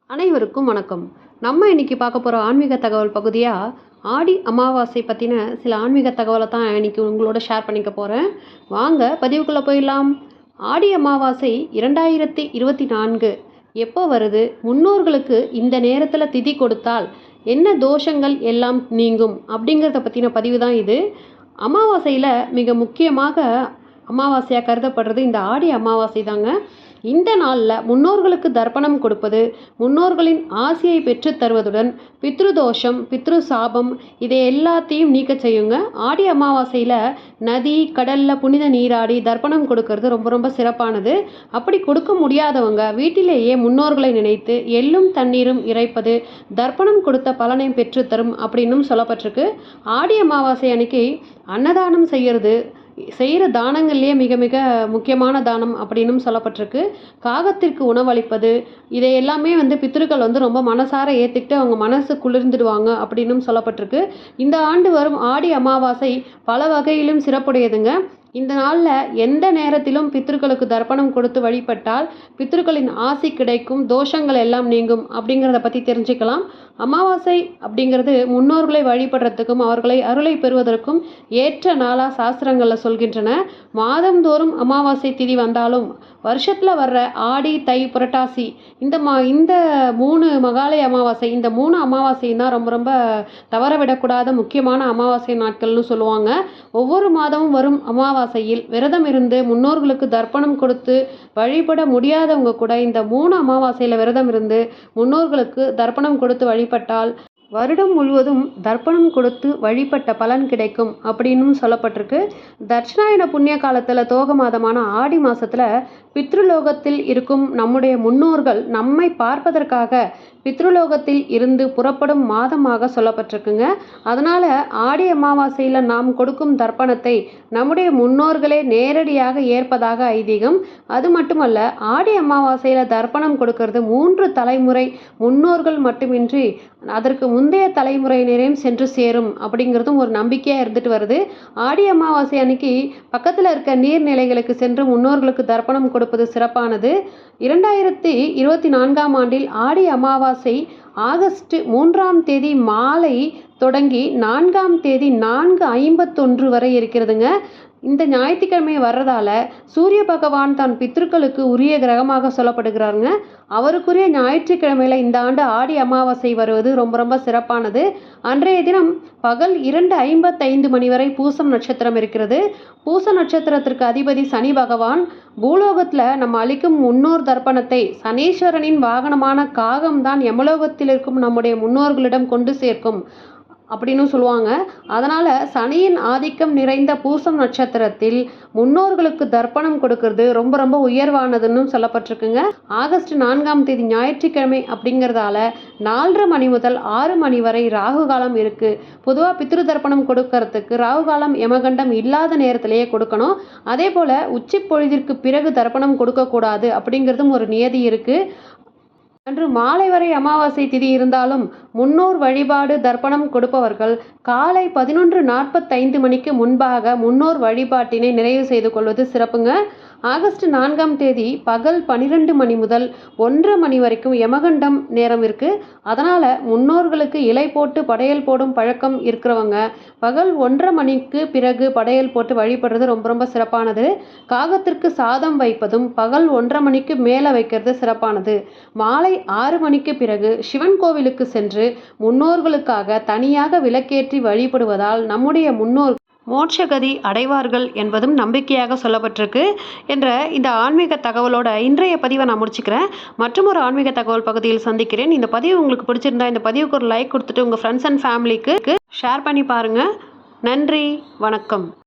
அனைவருக்கும் வணக்கம். நம்ம இன்னைக்கு பார்க்க போகிற ஆன்மீக தகவல் பகுதியாக ஆடி அமாவாசை பற்றின சில ஆன்மீக தகவலை தான் இன்னைக்கு உங்களோட ஷேர் பண்ணிக்க போகிறேன். வாங்க பதிவுக்குள்ளே போயிடலாம். ஆடி அமாவாசை 2024 எப்போ வருது, முன்னோர்களுக்கு இந்த நேரத்தில் திதி கொடுத்தால் என்ன தோஷங்கள் எல்லாம் நீங்கும் அப்படிங்கிறத பற்றின பதிவு தான் இது. அமாவாசையில் மிக முக்கியமாக அமாவாசையாக கருதப்படுறது இந்த ஆடி அமாவாசை தாங்க. இந்த நாளில் முன்னோர்களுக்கு தர்ப்பணம் கொடுப்பது முன்னோர்களின் ஆசையை பெற்று தருவதுடன் பித்ருதோஷம் பித்ரு சாபம் இதை எல்லாத்தையும் நீக்க செய்யுங்க. ஆடி அமாவாசையில் நதி கடலில் புனித நீராடி தர்ப்பணம் கொடுக்கறது ரொம்ப ரொம்ப சிறப்பானது. அப்படி கொடுக்க முடியாதவங்க வீட்டிலேயே முன்னோர்களை நினைத்து எள்ளும் தண்ணீரும் இறைப்பது தர்ப்பணம் கொடுத்த பலனை பெற்றுத்தரும் அப்படின்னும் சொல்லப்பட்டிருக்கு. ஆடி அமாவாசை அன்னைக்கு அன்னதானம் செய்கிற தானங்கள்லேயே மிக மிக முக்கியமான தானம் அப்படின்னும் சொல்லப்பட்டிருக்கு. காகத்திற்கு உணவளிப்பது இதை எல்லாமே பித்ருக்கள் ரொம்ப மனசார ஏற்றுக்கிட்டு அவங்க மனசு குளிர்ந்துடுவாங்க அப்படின்னும் சொல்லப்பட்டிருக்கு. இந்த ஆண்டு வரும் ஆடி அமாவாசை பல வகையிலும் சிறப்புடையதுங்க. இந்த நாளில் எந்த நேரத்திலும் பித்ருக்களுக்கு தர்ப்பணம் கொடுத்து வழிபட்டால் பித்ருக்களின் ஆசி கிடைக்கும், தோஷங்கள் எல்லாம் நீங்கும் அப்படிங்கிறத பற்றி தெரிஞ்சுக்கலாம். அமாவாசை அப்படிங்கிறது முன்னோர்களை வழிபடுறதுக்கும் அவர்களை அருளை பெறுவதற்கும் ஏற்ற நாளாக சாஸ்திரங்களில் சொல்கின்றன. மாதந்தோறும் அமாவாசை திதி வந்தாலும் வருஷத்தில் வர்ற ஆடி தை புரட்டாசி இந்த 3 மகாலய அமாவாசை, இந்த 3 அமாவாசையும் தான் ரொம்ப ரொம்ப தவற விடக்கூடாத முக்கியமான அமாவாசை நாட்கள்னு சொல்லுவாங்க. ஒவ்வொரு மாதமும் வரும் அமாவாசையில் விரதம் இருந்து முன்னோர்களுக்கு தர்ப்பணம் கொடுத்து வழிபட முடியாதவங்க கூட இந்த 3 அமாவாசையில் விரதம் இருந்து முன்னோர்களுக்கு தர்ப்பணம் கொடுத்து வழிபட்டால் வருடம் முழுவதும் தர்ப்பணம் கொடுத்து வழிபட்ட பலன் கிடைக்கும் அப்படின்னு சொல்லப்பட்டிருக்கு. தட்சிணாயன புண்ணிய காலத்தில் தோக மாதமான ஆடி மாதத்தில் பித்ருலோகத்தில் இருக்கும் நம்முடைய முன்னோர்கள் நம்மை பார்ப்பதற்காக பித்ருலோகத்தில் இருந்து புறப்படும் மாதமாக சொல்லப்பட்டிருக்குங்க. அதனால் ஆடி அமாவாசையில் நாம் கொடுக்கும் தர்ப்பணத்தை நம்முடைய முன்னோர்களே நேரடியாக ஏற்பதாக ஐதீகம். அது மட்டுமல்ல, ஆடி அமாவாசையில் தர்ப்பணம் கொடுக்கறது 3 தலைமுறை முன்னோர்கள் மட்டுமின்றி அதற்கு முந்தைய தலைமுறையினரையும் சென்று சேரும் அப்படிங்கிறதும் ஒரு நம்பிக்கையாக இருந்துட்டு வருது. ஆடி அமாவாசை அன்னைக்கு பக்கத்தில் இருக்க நீர்நிலைகளுக்கு சென்று முன்னோர்களுக்கு தர்ப்பணம் கொடுப்பது சிறப்பானது. 2024ஆம் ஆண்டில் ஆடி அமாவாசை ஆகஸ்ட் 3ஆம் தேதி மாலை தொடங்கி 4ஆம் தேதி 4:51 வரை இருக்கிறதுங்க. இந்த ஞாயிற்றுக்கிழமை வர்றதால சூரிய பகவான் தான் பித்ருக்களுக்கு உரிய கிரகமாக சொல்லப்படுகிறாருங்க. அவருக்குரிய ஞாயிற்றுக்கிழமையில இந்த ஆண்டு ஆடி அமாவாசை வருவது ரொம்ப ரொம்ப சிறப்பானது. அன்றைய தினம் பகல் 2:55 மணி வரை பூசம் நட்சத்திரம் இருக்கிறது. பூச நட்சத்திரத்திற்கு அதிபதி சனி பகவான். பூலோகத்தில் நம்ம அளிக்கும் முன்னோர் தர்ப்பணத்தை சனீஸ்வரனின் வாகனமான காகம் தான் யமலோகத்தில் இருக்கும் நம்முடைய முன்னோர்களிடம் கொண்டு சேர்க்கும் அப்படின்னு சொல்லுவாங்க. அதனால் சனியின் ஆதிக்கம் நிறைந்த பூசம் நட்சத்திரத்தில் முன்னோர்களுக்கு தர்ப்பணம் கொடுக்கறது ரொம்ப ரொம்ப உயர்வானதுன்னு சொல்லப்பட்டிருக்குங்க. ஆகஸ்ட் 4ஆம் தேதி ஞாயிற்றுக்கிழமை அப்படிங்கிறதால 4:30 மணி முதல் 6 மணி வரை ராகு காலம் இருக்குது. பொதுவாக பித்ரு தர்ப்பணம் கொடுக்கறதுக்கு ராகு காலம் யமகண்டம் இல்லாத நேரத்திலேயே கொடுக்கணும். அதே போல் உச்சி பொழுதிற்கு பிறகு தர்ப்பணம் கொடுக்கக்கூடாது அப்படிங்கிறதும் ஒரு நியதி இருக்குது. அன்று மாலை வரை அமாவாசை திதி இருந்தாலும் முன்னோர் வழிபாடு தர்ப்பணம் கொடுப்பவர்கள் காலை 11:45 மணிக்கு முன்பாக முன்னோர் வழிபாட்டினை நிறைவு செய்து கொள்வது சிறப்புங்க. ஆகஸ்ட் 4ஆம் தேதி பகல் 12 மணி முதல் 1:30 மணி வரைக்கும் யமகண்டம் நேரம் இருக்குது. அதனால் முன்னோர்களுக்கு இலை போட்டு படையல் போடும் பழக்கம் இருக்கிறவங்க பகல் 1:30 மணிக்கு பிறகு படையல் போட்டு வழிபடுறது ரொம்ப ரொம்ப சிறப்பானது. காகத்திற்கு சாதம் வைப்பதும் பகல் 1:30 மணிக்கு மேலே வைக்கிறது சிறப்பானது. மாலை 6 மணிக்கு பிறகு சிவன் கோவிலுக்கு சென்று முன்னோர்களுக்காக தனியாக விளக்கேற்றி வழிபடுவதால் நம்முடைய முன்னோர் மோட்சகதி அடைவார்கள் என்பதும் நம்பிக்கையாக சொல்லப்பட்டிருக்கு என்ற இந்த ஆன்மீக தகவலோட இன்றைய பதிவை நான் முடிச்சுக்கிறேன். மற்றும் ஒரு ஆன்மீக தகவல் பகுதியில் சந்திக்கிறேன். இந்த பதிவு உங்களுக்கு பிடிச்சிருந்தா இந்த பதிவுக்கு ஒரு லைக் கொடுத்துட்டு உங்கள் ஃப்ரெண்ட்ஸ் அண்ட் ஃபேமிலிக்கு ஷேர் பண்ணி பாருங்கள். நன்றி, வணக்கம்.